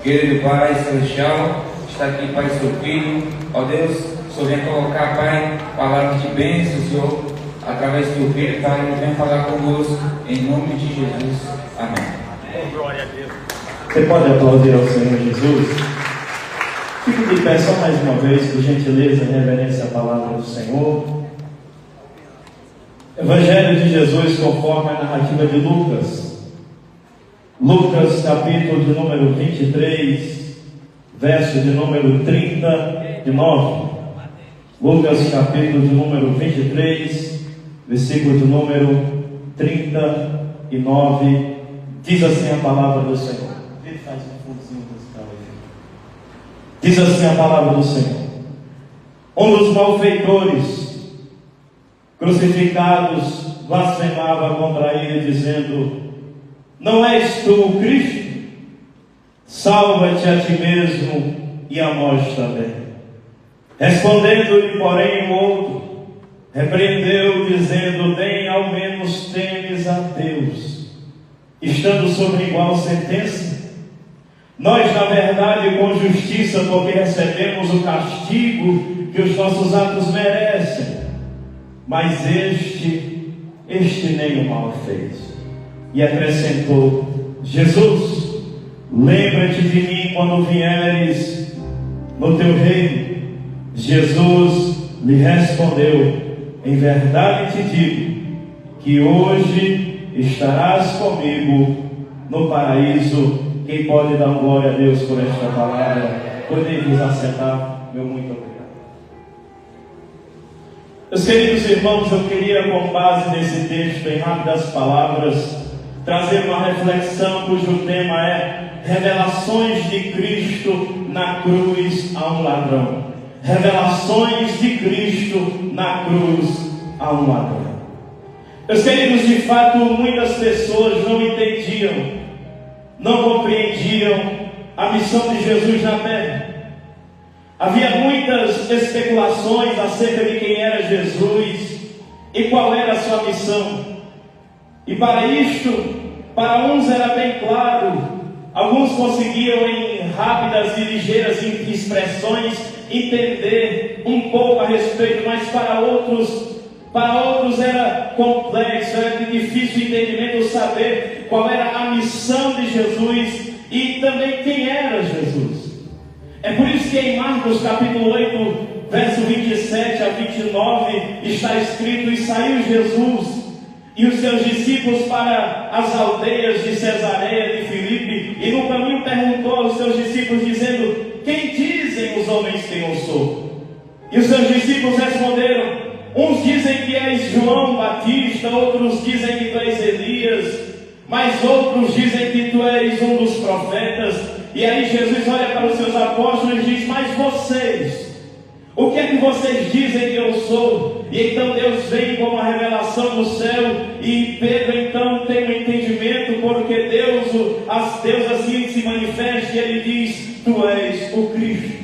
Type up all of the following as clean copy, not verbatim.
Querido Pai Celestial, está aqui, Pai, seu Filho. Ó Deus, o Senhor vem colocar, Pai, palavras de bênção, Senhor, através do Teu Filho, Pai, Ele vem falar conosco, em nome de Jesus. Amém. Glória a Deus. Você pode aplaudir ao Senhor Jesus? Fique de pé só mais uma vez, por gentileza, em reverência à palavra do Senhor. Evangelho de Jesus conforme a narrativa de Lucas. Lucas, capítulo de número 23, verso de número 39. Lucas, capítulo de número 23, versículo de número 39. Diz assim a palavra do Senhor. Faz um fundinho musical aí. Diz assim a palavra do Senhor: um dos malfeitores crucificados blasfemava contra ele, dizendo: não és tu o Cristo? Salva-te a ti mesmo e a nós também. Respondendo-lhe, porém, o outro repreendeu, dizendo: nem ao menos temes a Deus, estando sob igual sentença? Nós, na verdade, com justiça, porque recebemos o castigo que os nossos atos merecem, mas este nem o mal fez. E acrescentou: Jesus, lembra-te de mim quando vieres no teu reino. Jesus lhe respondeu: em verdade te digo que hoje estarás comigo no paraíso. Quem pode dar glória a Deus por esta palavra? Podemos assentar. Meu muito obrigado. Meus queridos irmãos, eu queria, com base nesse texto, em rápidas palavras, trazer uma reflexão cujo tema é revelações de Cristo na cruz a um ladrão. Revelações de Cristo na cruz a um ladrão. Meus queridos, de fato, muitas pessoas não entendiam, não compreendiam a missão de Jesus na terra. Havia muitas especulações acerca de quem era Jesus e qual era a sua missão. E para isto, para uns era bem claro, alguns conseguiam em rápidas e ligeiras expressões entender um pouco a respeito, mas para outros era complexo, era de difícil entendimento saber qual era a missão de Jesus e também quem era Jesus. É por isso que em Marcos capítulo 8, verso 27 a 29, está escrito: e saiu Jesus e os seus discípulos para as aldeias de Cesareia de Filipe, e no caminho perguntou aos seus discípulos, dizendo: quem dizem os homens que eu sou? E os seus discípulos responderam: uns dizem que és João Batista, outros dizem que tu és Elias, mas outros dizem que tu és um dos profetas. E aí Jesus olha para os seus apóstolos e diz: mas vocês, o que é que vocês dizem que eu sou? E então Deus vem com uma revelação do céu, e Pedro então tem um entendimento, porque Deus assim se manifesta, e ele diz: tu és o Cristo.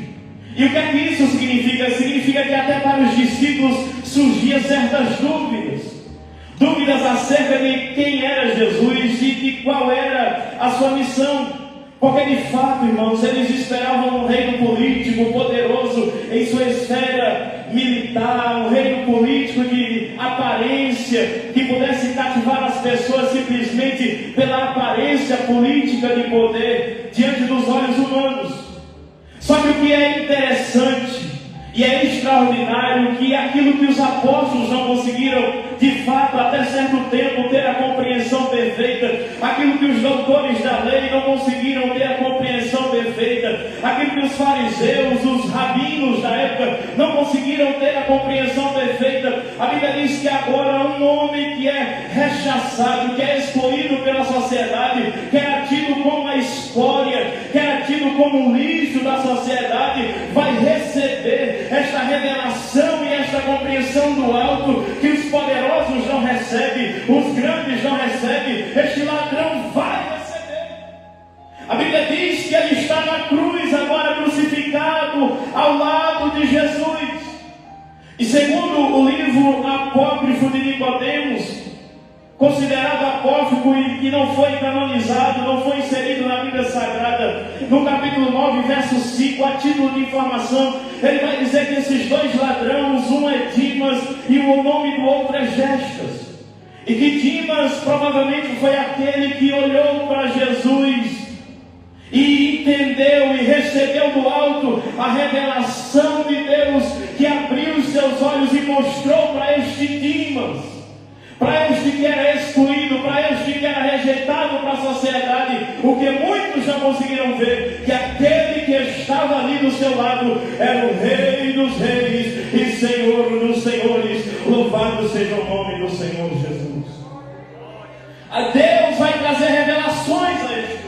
E o que é que isso significa? Significa que até para os discípulos surgiam certas dúvidas acerca de quem era Jesus e de qual era a sua missão. Porque de fato, irmãos, eles esperavam um reino político poderoso em sua esfera militar, um reino político de aparência, que pudesse cativar as pessoas simplesmente pela aparência política de poder diante dos olhos humanos. Só que o que é interessante e é extraordinário, que aquilo que os apóstolos não conseguiram de fato até certo tempo ter a compreensão perfeita, aquilo que os doutores da lei não conseguiram ter a compreensão perfeita, aquilo que os fariseus, os rabinos da época não conseguiram ter a compreensão perfeita, a Bíblia diz que agora um homem que é rechaçado, que é excluído pela sociedade, que era tido como a escória, que era tido como um lixo da sociedade, vai receber esta revelação e esta compreensão do alto que os poderosos não recebem, os grandes não recebem. Este ladrão vai receber. A Bíblia diz que ele está na cruz agora crucificado ao lado de Jesus. E segundo o livro apócrifo de Nicodemos, considerado apócrifo e que não foi canonizado, não foi inserido na Bíblia Sagrada. No capítulo 9, verso 5, a título de informação, ele vai dizer que esses dois ladrões, um é Dimas e o nome do outro é Gestas. E que Dimas provavelmente foi aquele que olhou para Jesus e entendeu e recebeu do alto a revelação de Deus, que abriu os seus olhos e mostrou para este Dimas, para este que era excluído, para este que era rejeitado para a sociedade, o que muitos não conseguiram ver, que aquele que estava ali do seu lado era o Rei dos Reis e Senhor dos Senhores. Louvado seja o nome do Senhor Jesus. A Deus vai trazer revelações a este homem.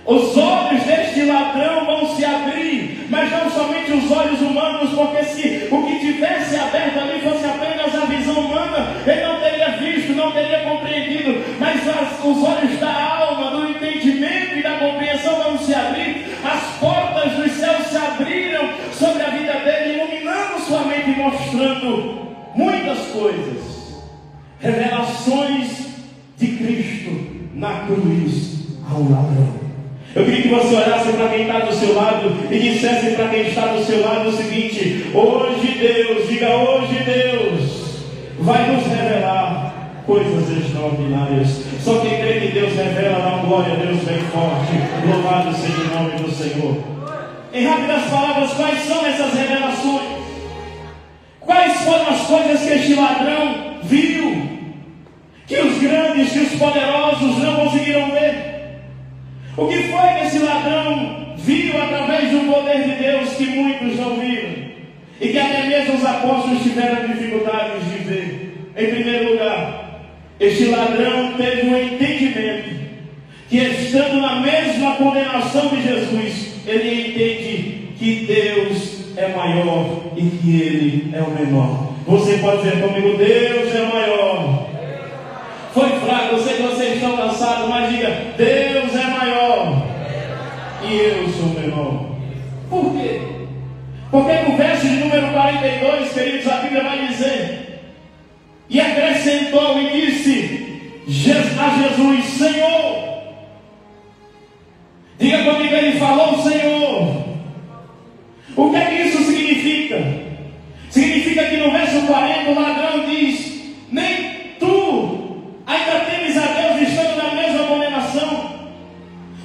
Os olhos deste ladrão vão se abrir, mas não somente os olhos humanos, porque se o que tivesse aberto ali fosse apenas a visão humana, ele não teria visto, não teria compreendido, mas os olhos da alma, do entendimento e da compreensão vão se abrir. As portas dos céus se abriram sobre a vida dele, iluminando sua mente e mostrando muitas coisas, revelações de Cristo na cruz ao ladrão. Eu queria que você olhasse para quem está do seu lado e dissesse para quem está do seu lado o seguinte: hoje Deus, diga hoje Deus, vai nos revelar coisas extraordinárias. Só quem crê que Deus revela, dá uma glória a Deus bem forte. Louvado seja o nome do Senhor. Em rápidas palavras, quais são essas revelações? Quais foram as coisas que este ladrão viu, que os grandes, que os poderosos não conseguiram ver? O que foi que esse ladrão viu através do poder de Deus que muitos não viram? E que até mesmo os apóstolos tiveram dificuldades de ver. Em primeiro lugar, este ladrão teve um entendimento que, estando na mesma condenação de Jesus, ele entende que Deus é maior e que ele é o menor. Você pode dizer comigo: Deus é maior. Foi fraco, eu sei que vocês estão cansados, mas diga: Deus é maior e eu sou menor. Por quê? Porque no verso de número 42, queridos, a Bíblia vai dizer: e acrescentou e disse a Jesus: Senhor. Diga comigo, ele falou Senhor. O que é que isso significa? Significa que no verso 40 o ladrão diz: nem tu ainda temes a Deus estando na mesma condenação.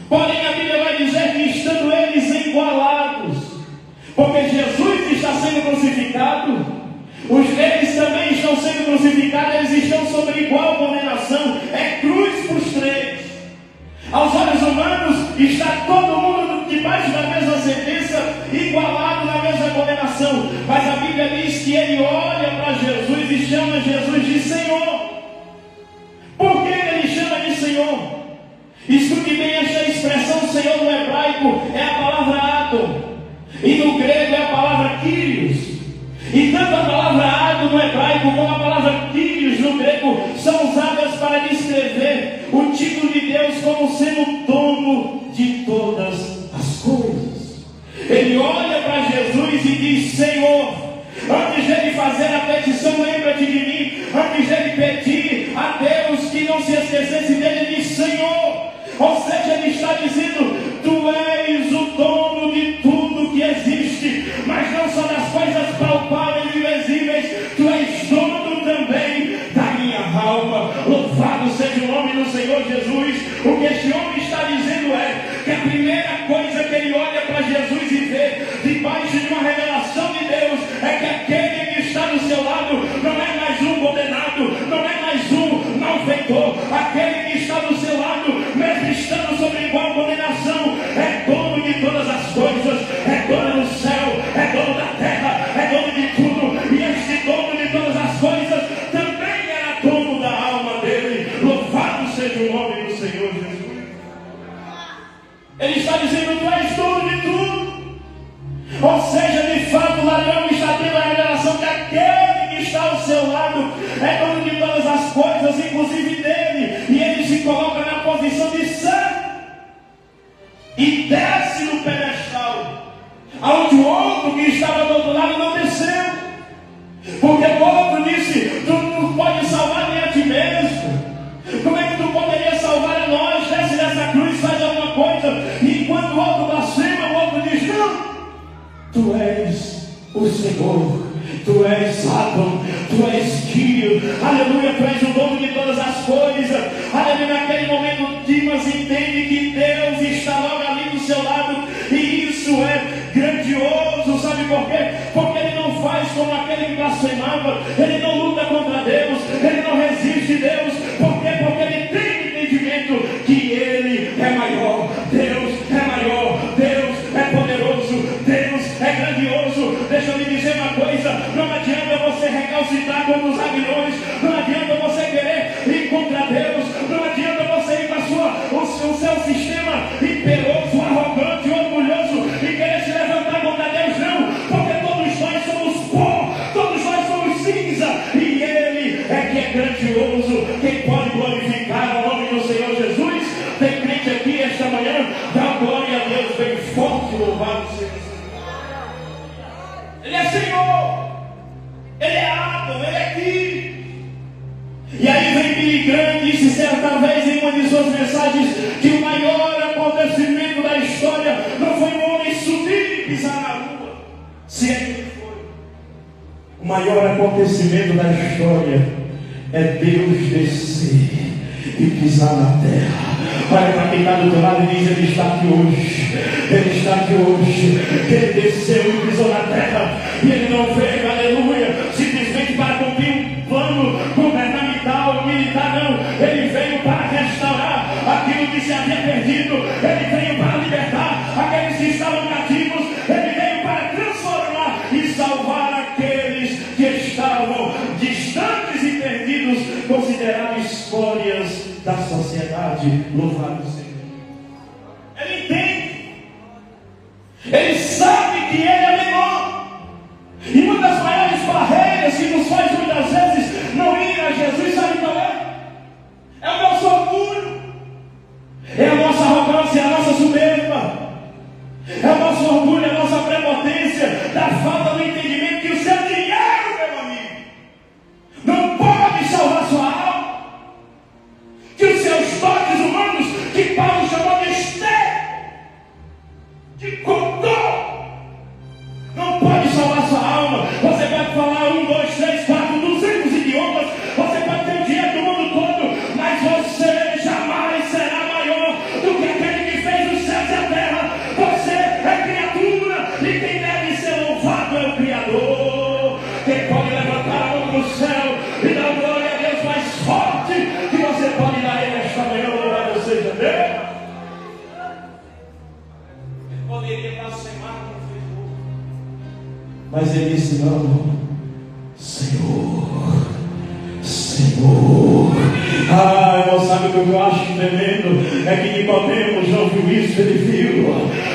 Porém a Bíblia vai dizer que estando eles igualados, porque Jesus está sendo crucificado, eles também estão sendo crucificados, eles estão sob igual condenação. É cruz para os três. Aos olhos humanos está todo mundo debaixo da mesma sentença, igualado na mesma condenação. Mas a Bíblia diz que ele olha para Jesus e chama Jesus de Senhor. Por que ele chama de Senhor? Escute bem esta expressão Senhor no hebraico, é a palavra Adon, e no grego é a palavra Kyrios. E tanto a palavra Adon no hebraico como a palavra Kyrios no grego são usadas para descrever o título de Deus como sendo dono de todas as coisas. Ele olha para Jesus e diz: Senhor. Antes dele fazer a petição, lembra-te de mim. Antes dele pedir a Deus que não se esquecesse dele, ele diz Senhor. Ou seja, ele está dizendo: tu és o dono de tudo que existe, mas não só das coisas palpáveis e invisíveis, tu és dono também da minha alma. Louvado seja o nome do Senhor Jesus. O que este homem está dizendo é que a primeira coisa que ele olha para Jesus e vê, debaixo de uma revelação de Deus, é que aquele que está do seu lado não é mais um condenado, não é mais um malfeitor. Aquele que está do seu lado, mesmo estando sob igual condenação, é dono de todas as coisas, é dono do céu, é dono da terra, é dono de tudo. E este dono de todas as coisas também era dono da alma dele. Louvado seja o nome do Senhor Jesus. Ele está dizendo: tu és dono de tudo. Ou seja, de fato o ladrão está tendo a revelação que aquele que está ao seu lado é dono de todas as coisas, inclusive dele. E ele se coloca na posição de santo e desce no pedestal, aonde o outro que estava do outro lado não desceu. Porque o outro disse: tu não pode salvar nem a ti mesmo. o Senhor. Tu és Adão, tu és Tio, aleluia, tu és o dono de todas as coisas, aleluia. Naquele momento Dimas entende que Deus está logo ali do seu lado, e isso é grandioso. Sabe por quê? Porque ele não faz como aquele que blasfemava, ele não luta contra Deus, ele não resiste a Deus. Por quê? Porque ele tem entendimento que ele é maior, Deus é maior, Deus é poderoso, Deus é grandioso. Deixa eu lhe dizer uma coisa: não adianta você recalcitrar contra os aguilhões, não adianta você querer ir contra Deus, não adianta você ir para o seu sistema imperoso, arrogante, orgulhoso e querer se levantar contra Deus, não, porque todos nós somos pó, todos nós somos cinza, e Ele é que é grandioso. Quem pode glorificar o nome do Senhor Jesus? Tem crente aqui esta manhã, dá glória a Deus bem forte, louvado seja. Ele é Senhor, Ele é Adão, Ele é Filho. E aí vem Billy Graham e disse certa vez em uma de suas mensagens que o maior acontecimento da história não foi um homem subir e pisar na rua, se é que ele foi. O maior acontecimento da história é Deus descer e pisar na terra. Olha para quem está do teu lado e diz: Ele está aqui hoje, Ele está aqui hoje. Ele desceu e pisou na terra, e Ele não veio, aleluia, simplesmente para cumprir um plano governamental, militar, não. Ele veio para restaurar aquilo que se havia perdido, Ele veio para libertar aqueles que estavam cativos, Ele veio para transformar e salvar aqueles que estavam distantes e perdidos, considerados escórias da sociedade. Louvado seja. Ele entende, ele sabe que ele é menor, e uma das maiores barreiras que nos faz muitas vezes não ir a Jesus, sabe qual é? É o nosso orgulho, é a nossa arrogância, é a nossa soberba, é o nosso orgulho, é a nossa prepotência, da falta do entendimento que o seu dinheiro, meu amigo, não pode salvar sua alma, que os seus toques humanos, que Paulo chamou de estéril, de condor, não pode salvar sua alma. Você pode falar 1, 2, 3, 4, 200 idiomas, você pode ter o dinheiro do mundo todo, mas você jamais será maior do que aquele que fez os céus e a terra. Você é criatura, e quem deve ser louvado é o Criador. Quem pode levantar a mão no céu e dar glória a Deus mais forte que você pode dar a Ele esta manhã, louvado seja Deus. Ele poderia blasfemar como fez o outro, mas ele disse: não, Senhor, Senhor. Ah, irmão, sabe o que eu acho tremendo? É que Nicodemos não viu isso, ele viu.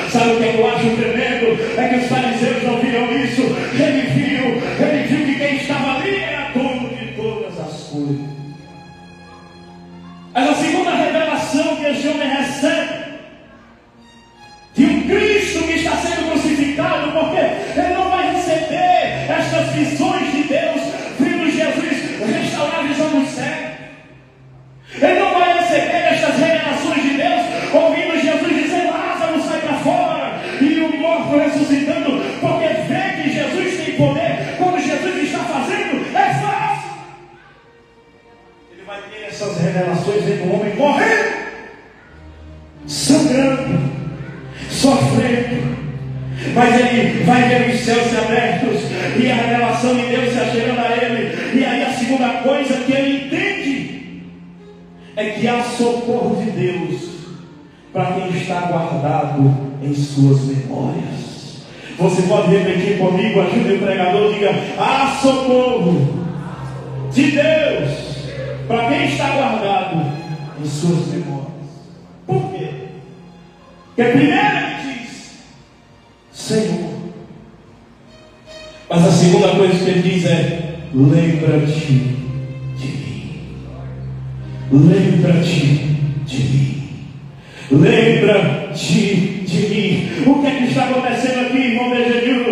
Sabe o que eu acho tremendo? É que os fariseus não viram isso, ele viu que quem estava ali era dono de todas as coisas. Mas a segunda revelação que esse homem recebe de um Cristo que está sendo crucificado, porque ele não vai receber estas visões de Deus vendo Jesus restaurar a visão dos cegos. Ele não vai receber estas revelações de Deus ouvindo Jesus dizer: Lázaro, sai para fora, e o morto ressuscitando, porque vê que Jesus tem poder. Quando Jesus está fazendo, é fácil. Ele vai ter essas revelações vendo o homem morrendo, sangrando, sofrendo, mas ele vai ver os céus abertos e a revelação de Deus se achegando a ele. E aí a segunda coisa que ele entende é que há socorro de Deus para quem está guardado em suas memórias. Você pode repetir comigo, ajude o pregador, diga: há socorro de Deus para quem está guardado em suas memórias. Por quê? Porque primeiro ele diz: Senhor. Mas a segunda coisa que ele diz é: lembra-te de mim. Lembra-te de mim. Lembra-te de mim. O que é que está acontecendo aqui, irmão Benjamin?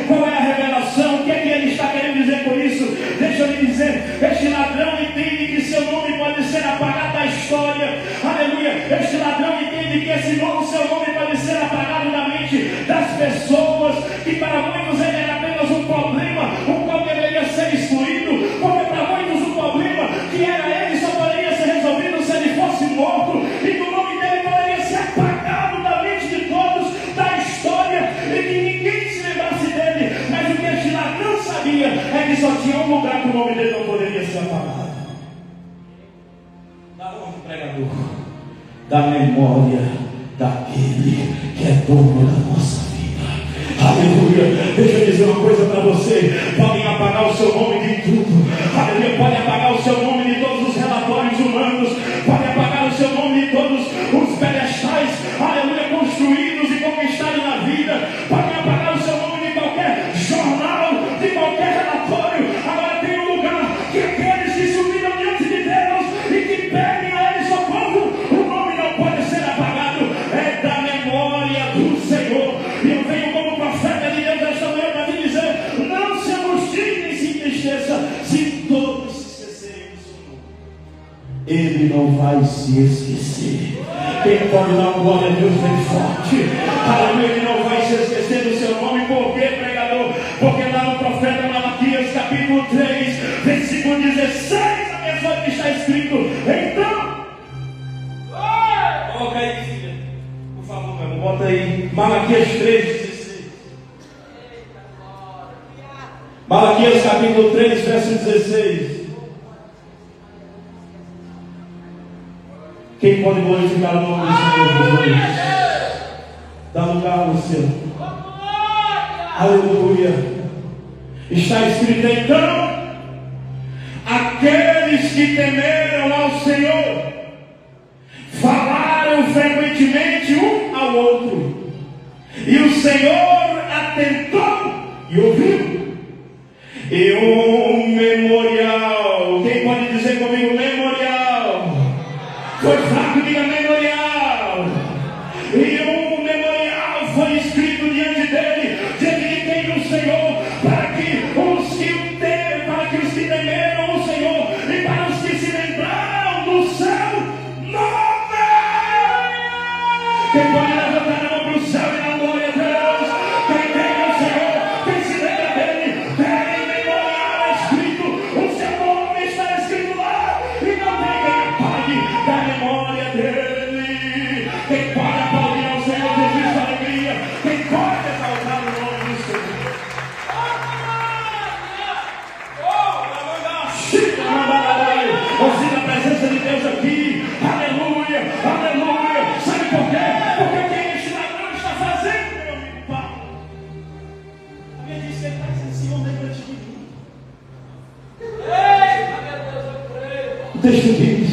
Qual é a revelação? O que é que ele está querendo dizer com isso? Deixa eu lhe dizer: este ladrão entende que seu nome pode ser apagado da história. Aleluia. Este ladrão entende que seu nome pode ser apagado da mente das pessoas, que para muitos ele era da memória daquele que é dono da nossa vida. Aleluia. Deixa eu dizer uma coisa para você: podem apagar o seu nome de tudo. Aleluia. Podem apagar o seu nome de todos os relatórios humanos. Podem apagar o seu nome de todos os pedestais, aleluia, construídos e conquistados na vida. Podem apagar o seu nome de qualquer jornal, de qualquer relatório. Agora tem um lugar que aqueles que subiram diante de Deus e que pedem a Ele socorro, o nome não pode ser apagado. É da memória do Senhor. E eu venho como profeta de Deus esta manhã para te dizer: não se angustie nem se entristeça se todos se esquecerem do seu nome. Ele não vai se esquecer. Quem pode dar glória a Deus bem forte? Aleluia. Ele não vai se esquecer do seu nome. Por quê, pregador? Porque lá no profeta Malaquias, capítulo 3, versículo 16, a pessoa que está escrito: então, coloca aí, filha, por favor, meu irmão, bota aí Malaquias 3, 16. Malaquias capítulo 3, verso 16. Quem pode glorificar o nome do Senhor Jesus? Dá lugar, Luciano. Aleluia. Está escrito: então, aqueles que temeram ao Senhor falaram frequentemente um ao outro, e o Senhor atentou e ouviu. E um memorial, quem pode dizer comigo memorial? Foi fraco, diga memorial. E um memorial foi escrito diante dele, diante de quem? O Senhor, para que os que temeram o Senhor e para os que se lembraram do seu nome. Quem pode levantar a mão para o céu e dar glória a Deus? Quem tem o Senhor, quem se lembra dele, tem memorial escrito, o seu nome está escrito lá, e não tem quem apague da memória dele. Quem pode aplaudir ao Senhor Jesus com alegria? Quem pode exaltar o nome do Senhor? Ouvindo a presença de Deus aqui, aleluia, aleluia. Sabe por quê? Porque o que este ladrão está fazendo, meu amigo Paulo? Alguém disse que ele está dizendo: Senhor, lembra-te de mim. O texto diz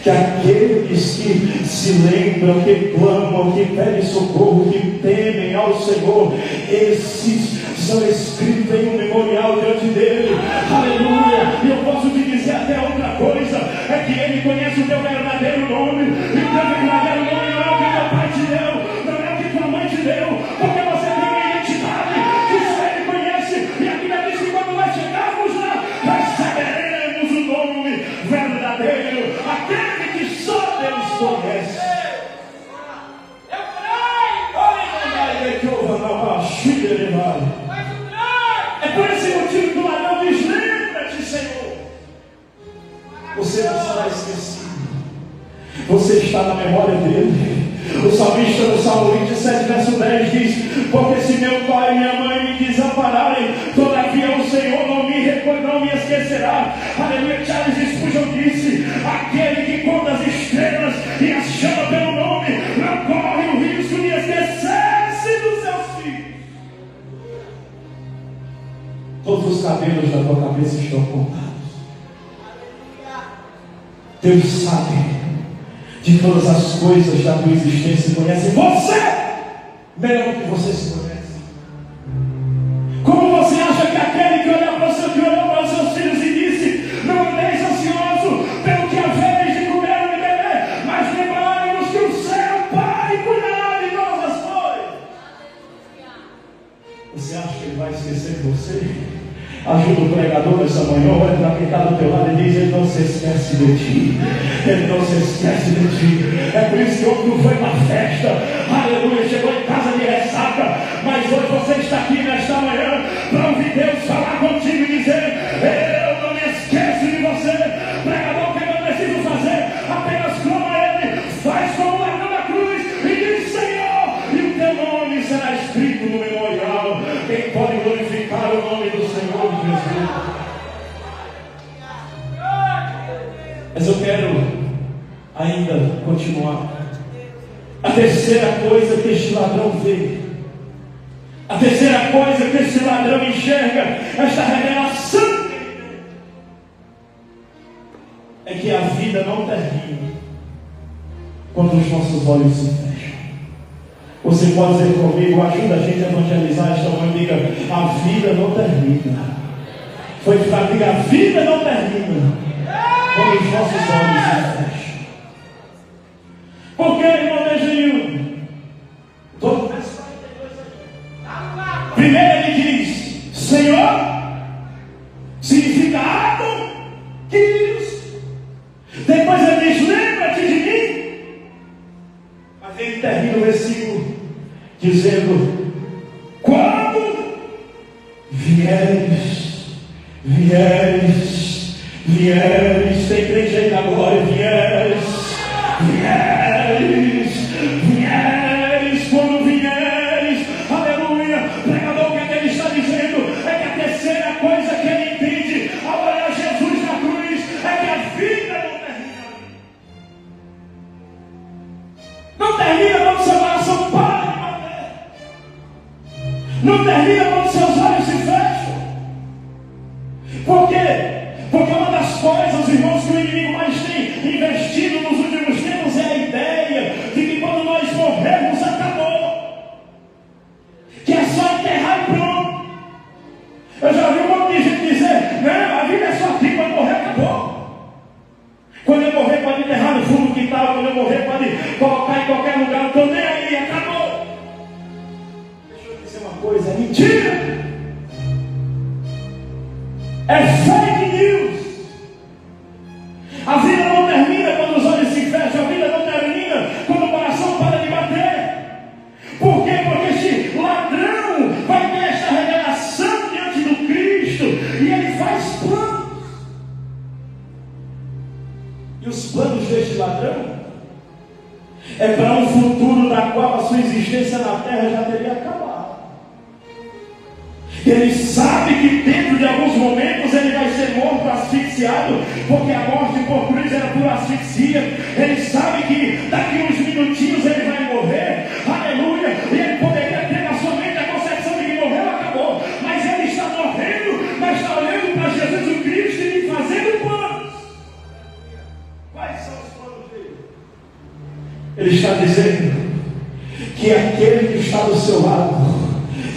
que aqueles que se lembram, que clamam, que pedem socorro, que temem ao Senhor, esses são escritos em um memorial diante dele. Aleluia. E eu posso te dizer até outra coisa: é que ele conhece o teu verdadeiro nome. E o teu verdadeiro nome não é o que teu pai te deu, não é o que tua mãe te deu, porque você tem uma identidade que só ele conhece. E a Bíblia diz que quando nós chegarmos lá, nós saberemos o nome verdadeiro, aquele que só Deus conhece. É por esse motivo que o ladrão diz: lembra-te, Senhor. Você não será esquecido, você está na memória dele. O salmista no Salmo 27, verso 10 diz: porque se meu pai e minha mãe me desampararem, todavia o Senhor não me esquecerá. Aleluia. Charles Spurgeon disse: aquele que conta as estrelas e as chama pelo nome, não corre o risco de esquecer-se dos seus filhos. Todos os cabelos da tua cabeça estão contados. Deus sabe de todas as coisas da tua existência, conhece você melhor do que você se conhece. Como você acha que aquele que olhou para os seus filhos e disse: não andeis ansioso pelo que haveis de comer ou de beber, mas lembrai-vos que o seu Pai cuidará de todas as coisas. Você acha que ele vai esquecer de você? Ajuda o pregador nessa manhã, olha para quem está do teu lado e diz: ele não se esquece de ti. Ele não se esquece de ti. É por isso que ontem tu foi para a festa, aleluia, chegou em casa de ressaca, mas hoje você está aqui nesta manhã para ouvir Deus falar contigo e dizer: eu não me esqueço de você. Pregador, o que eu preciso fazer? Apenas clama a Ele, faz como o ladrão da cruz e diz: Senhor, e o teu nome será escrito no memorial. Quem pode glorificar o nome do Senhor Jesus? Mas eu quero ainda continuar terceira coisa que este ladrão vê, a terceira coisa que este ladrão enxerga, esta revelação, é que a vida não termina quando os nossos olhos se fecham. Você pode dizer comigo, ajuda a gente a evangelizar esta manhã, diga, a vida não termina. Foi para diga, a vida não termina quando os nossos olhos se fecham. Por que, irmão Neginho? Todo verso 42 aqui. Primeiro ele diz, Senhor, significa água, queridos. Depois ele diz, lembra-te de mim. Mas ele termina o versículo dizendo, quando vieres, tem crente aí na glória, vieres, quando vieres, aleluia. Pregador, o que ele está dizendo é que a terceira coisa que ele entende ao olhar Jesus na cruz é que a vida não termina quando seu coração para de bater, não termina quando seus olhos se fecham. Por quê? Porque uma das coisas, irmãos, que o inimigo mais tem investido nos últimos tempos é a ideia de que quando nós morrermos, acabou. Que é só enterrar e pronto. Eu já vi um monte de gente dizer, não, a vida é só aqui, quando morrer, acabou. Quando eu morrer, pode enterrar no fundo do quintal, quando eu morrer, pode colocar em qualquer lugar, não estou nem aí, acabou. Deixa eu dizer uma coisa, é mentira. É fake news. A vida não termina quando os olhos se fecham. A vida não termina quando o coração para de bater. Por quê? Porque este ladrão vai ter esta revelação diante do Cristo e ele faz planos. E os planos deste ladrão é para um futuro da qual a sua existência na terra já teria acabado. Ele sabe que dentro de alguns momentos ele vai ser morto, asfixiado, porque a morte por cruz era por asfixia. Ele sabe que daqui uns minutinhos ele vai morrer, aleluia, e ele poderia ter na sua mente a concepção de que morreu, acabou, mas ele está morrendo, mas está olhando para Jesus o Cristo e fazendo planos. Quais são os planos dele? Ele está dizendo que aquele que está do seu lado,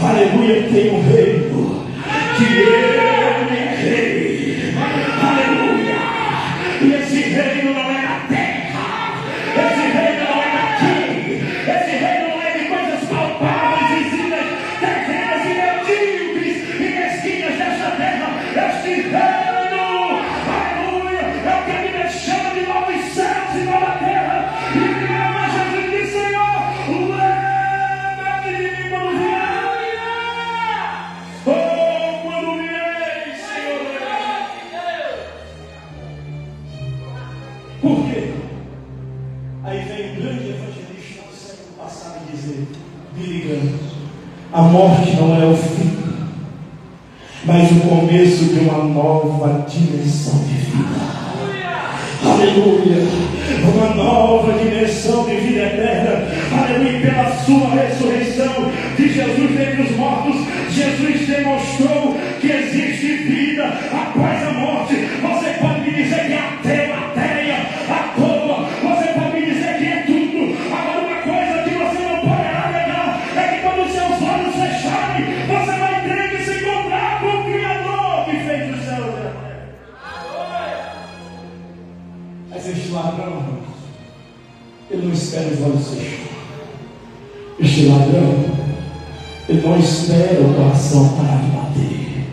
aleluia, tem um reino, que ele é rei, aleluia, e esse reino não é na terra, esse reino não é daqui, esse reino não é de coisas palpáveis, visíveis, terrenas e medíocres e mesquinhas desta terra. Este reino, aleluia, é o que a Bíblia chama de novos céus e nova terra. E a Jesus diz, Senhor, lembra-te de mim quando vier. Por quê? Aí vem um grande evangelista do século passado dizer, Billy Graham, a morte não é o fim, mas o começo de uma nova dimensão de vida. Aleluia! Uma nova dimensão de vida eterna. Aleluia! Pela sua ressurreição de Jesus dentre os mortos, Jesus demonstrou que existe vida após a morte. Você pode me dizer que é ateu, ateia, à toa. Você pode me dizer que é tudo. Agora, uma coisa que você não poderá negar é que quando os seus olhos fecharem, você vai ter que se encontrar com o Criador que fez os céus e a terra. Mas este ladrão, ele não espera os olhos fechados. Este ladrão, ele não espera o coração parar de bater.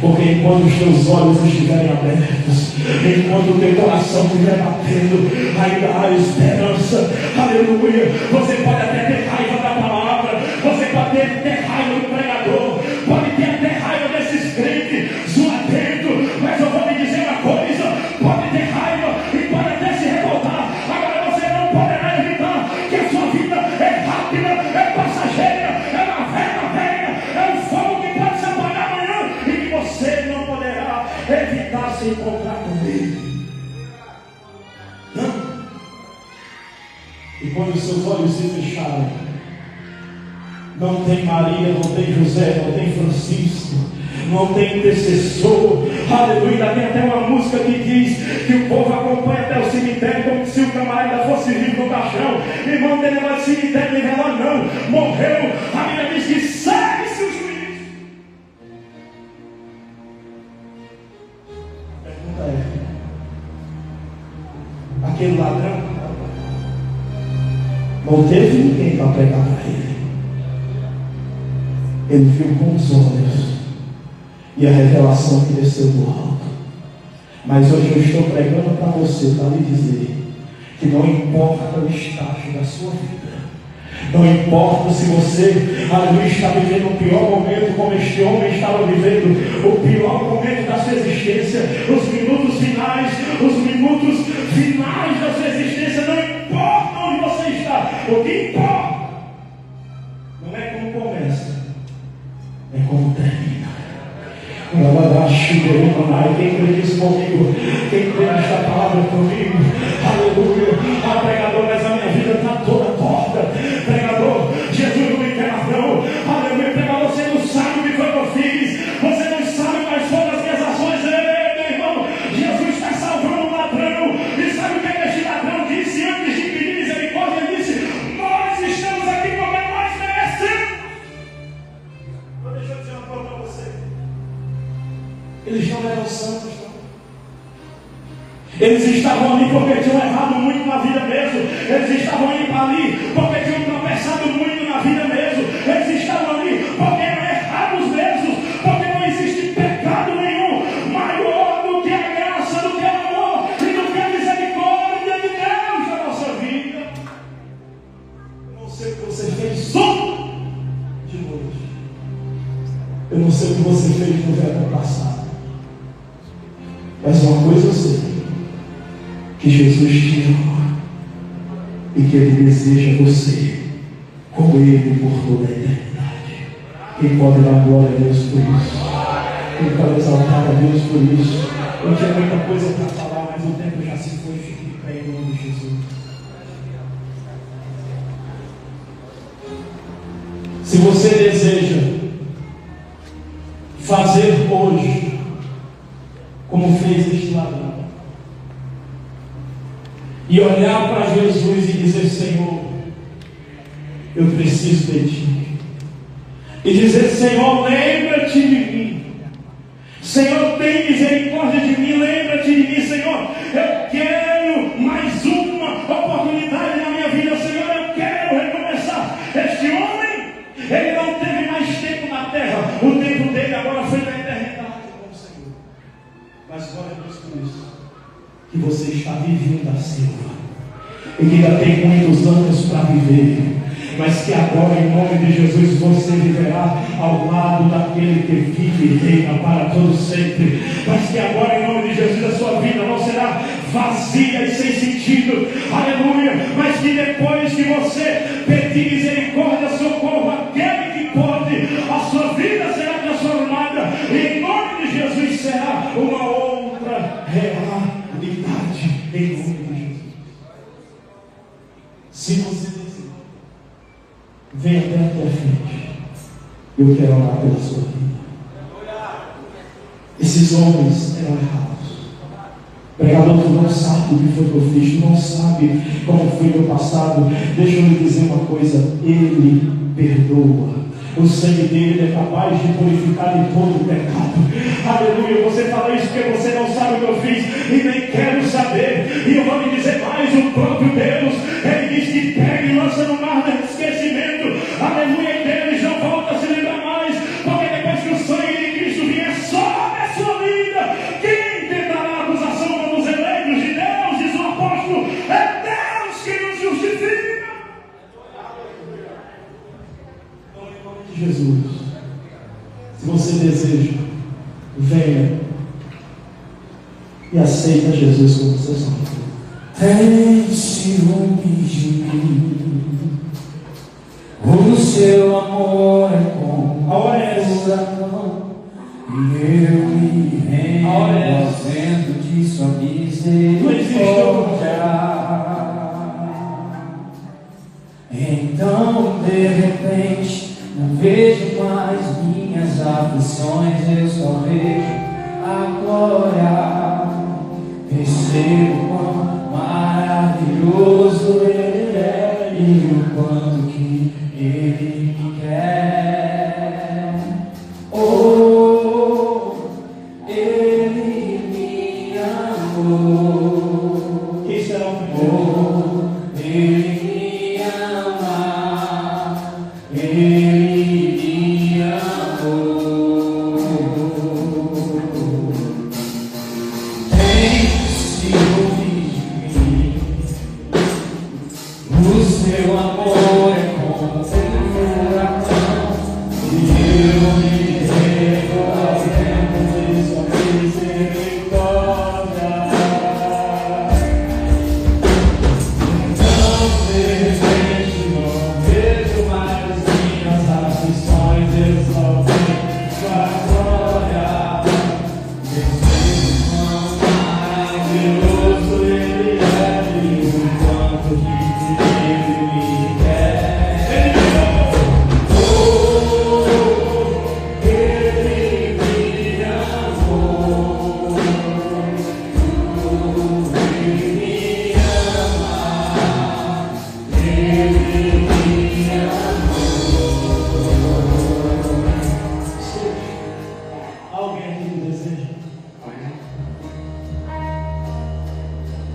Porque enquanto os teus olhos estiverem abertos, enquanto o teu coração estiver batendo, ainda há esperança. Aleluia. Você pode até ter raiva da palavra, você pode ter raiva do pregador, pode ter até raiva desses crentes lá dentro, mas eu vou lhe dizer uma coisa: pode ter raiva e pode até se revoltar. Agora você não poderá evitar que a sua vida é rápida, é passageira, é uma vela velha, é um fogo que pode se apagar amanhã e que você não poderá evitar se encontrar com ele. Não. E quando os seus olhos se fecharem, Não tem Maria, não tem José, não tem Francisco, não tem intercessor. Aleluia. Tem até uma música que diz que o povo acompanha até o cemitério como se o camarada fosse vivo no caixão. Irmão, tem negócio de cemitério, nem velório não. Morreu. A Bíblia diz que segue-se o juiz. A pergunta é: aquele ladrão não teve ninguém para pregar para ele. Ele viu com os olhos e a revelação que desceu do alto. Mas hoje eu estou pregando para você, para lhe dizer que não importa o estágio da sua vida, não importa se você, aleluia, está vivendo o pior momento como este homem estava vivendo, o pior momento da sua existência, os minutos finais da sua existência, não importa onde você está. O que importa não é como começa, é como termina. Quem crê nisso comigo? Quem crê nesta palavra comigo? Aleluia. Pregador, mas a minha vida está toda torta. Pregador, Jesus não me quer não. Aleluia. Pregador, você não sabe o que foi que eu fiz. Você não sabe quais foram as minhas ações. Ei, meu irmão, Jesus está salvando um ladrão. E sabe o que este ladrão disse antes de pedir misericórdia? Ele disse: nós estamos aqui porque nós merecemos. Deixa eu dizer uma coisa para você. Eles não eram santos, não. Eles estavam ali porque tinham errado muito na vida mesmo. Eles estavam ali porque tinham tropeçado muito na vida mesmo. Eles estavam ali porque eram errados mesmo. Porque não existe pecado nenhum maior do que a graça, do que o amor e do que a misericórdia de Deus na nossa vida. Eu não sei o que você fez ontem de noite. Eu não sei o que você fez no verão passado. Mas uma coisa eu sei: que Jesus te ama e que Ele deseja você como Ele por toda a eternidade. Quem pode dar glória a Deus por isso? Quem pode exaltar a Deus por isso? Eu tinha muita coisa para falar, mas o tempo já se foi. Fique de pé em nome de Jesus. Se você deseja fazer hoje como fez este ladrão, e olhar para Jesus e dizer: Senhor, eu preciso de Ti, e dizer: Senhor, lembra-te de mim, Senhor, tem misericórdia de mim, lembra-te de mim, Senhor, eu quero mais uma oportunidade na minha vida, Senhor, eu quero recomeçar. Este homem, ele não teve mais tempo na terra, o tempo dele agora foi na eternidade com o Senhor. Mas glória a Deus por isso, que você está vivendo a Silva, e que ainda tem muitos anos para viver, mas que agora, em nome de Jesus, você viverá ao lado daquele que vive e reina para todo sempre. Mas que agora, em nome de Jesus, a sua vida não será vazia e sem sentido, aleluia, mas que depois que você pedir misericórdia, socorro aquele que pode, a sua vida será transformada, e em nome de Jesus será uma outra realidade, em nome de Jesus. Se você deseja, venha até aqui à frente. Eu quero orar pela sua vida. Esses homens eram errados. Pregador, tu não sabe o que foi que eu fiz, tu não sabe como foi meu passado. Deixa eu lhe dizer uma coisa: Ele perdoa. O sangue dele é capaz de purificar de todo o pecado. Aleluia. Você fala isso porque você não sabe o que eu fiz e nem quero saber. E eu vou lhe dizer mais: o próprio Deus, Ele diz que pega e lança no mar do esquecimento. Aleluia. E Ele não volta a se lembrar mais, porque depois que o sangue de Cristo vier sobre a sua vida, quem tentará acusação contra os eleitos de Deus? Diz o apóstolo: é Deus que nos justifica. Jesus, se você deseja, venha e aceita Jesus como seu Salvador. Tem ciúme de mim, o seu amor é como a hora é essa. E eu me rendo fazendo de sua misericórdia. Então de repente Não vejo mais minhas aflições, eu só vejo a glória. Percebo quão maravilhoso Ele é e o quanto que Ele me quer. Oh, Ele me amou. Quem será o primeiro? Oh, Ele me ama. Ele me amou. Tem ciúme de mim. O seu amor é como um furacão. E eu me rendo ao tempo de sua misericórdia. Então, de repente, não vejo mais minhas aflições, eu só vejo sua glória. Percebo quão maravilhoso Ele é e o quanto que Ele me quer. Oh, Ele me amou. Ele me ama. Ele me Alguém aqui que deseja?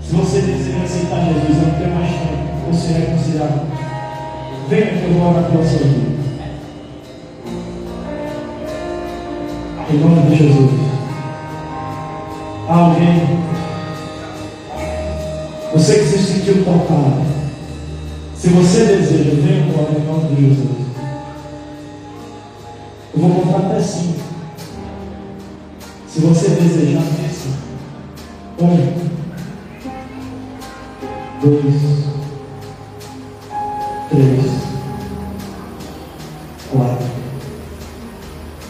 Se você deseja aceitar Jesus, eu não tenho mais tempo. Você é considerado. Venha que eu vou orar pela sua vida. Em nome de Jesus. Alguém? Você que se sentiu tocado. Se você deseja, venha que eu oro em nome de Jesus. Eu vou contar até 5. Se você desejar, pense. 1, 2, 3, 4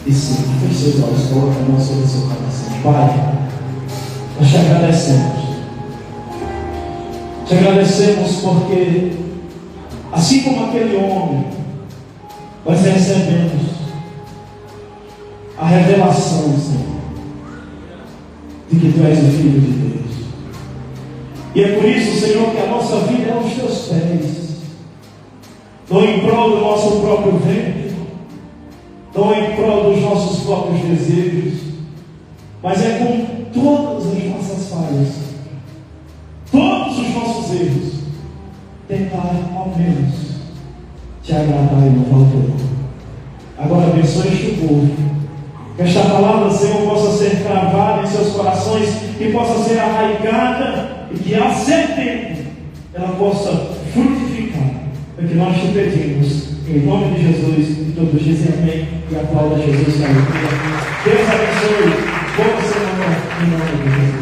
e 5. Feche seus olhos, coloque a mão sobre o seu coração. Pai, nós te agradecemos. Te agradecemos porque, assim como aquele homem, nós recebemos a revelação, Senhor, de que Tu és o Filho de Deus. E é por isso, Senhor, que a nossa vida é aos Teus pés. Não em prol do nosso próprio ventre, não em prol dos nossos próprios desejos, mas é com todas as nossas falhas, todos os nossos erros, tentar ao menos Te agradar e louvar o Teu nome. Agora abençoe este povo. Que esta palavra, Senhor, possa ser cravada em seus corações, que possa ser arraigada e que a seu tempo ela possa frutificar. É o que nós te pedimos, em nome de Jesus. E todos dizem amém e aplauda Jesus. Deus abençoe. Boa semana em nome de Jesus.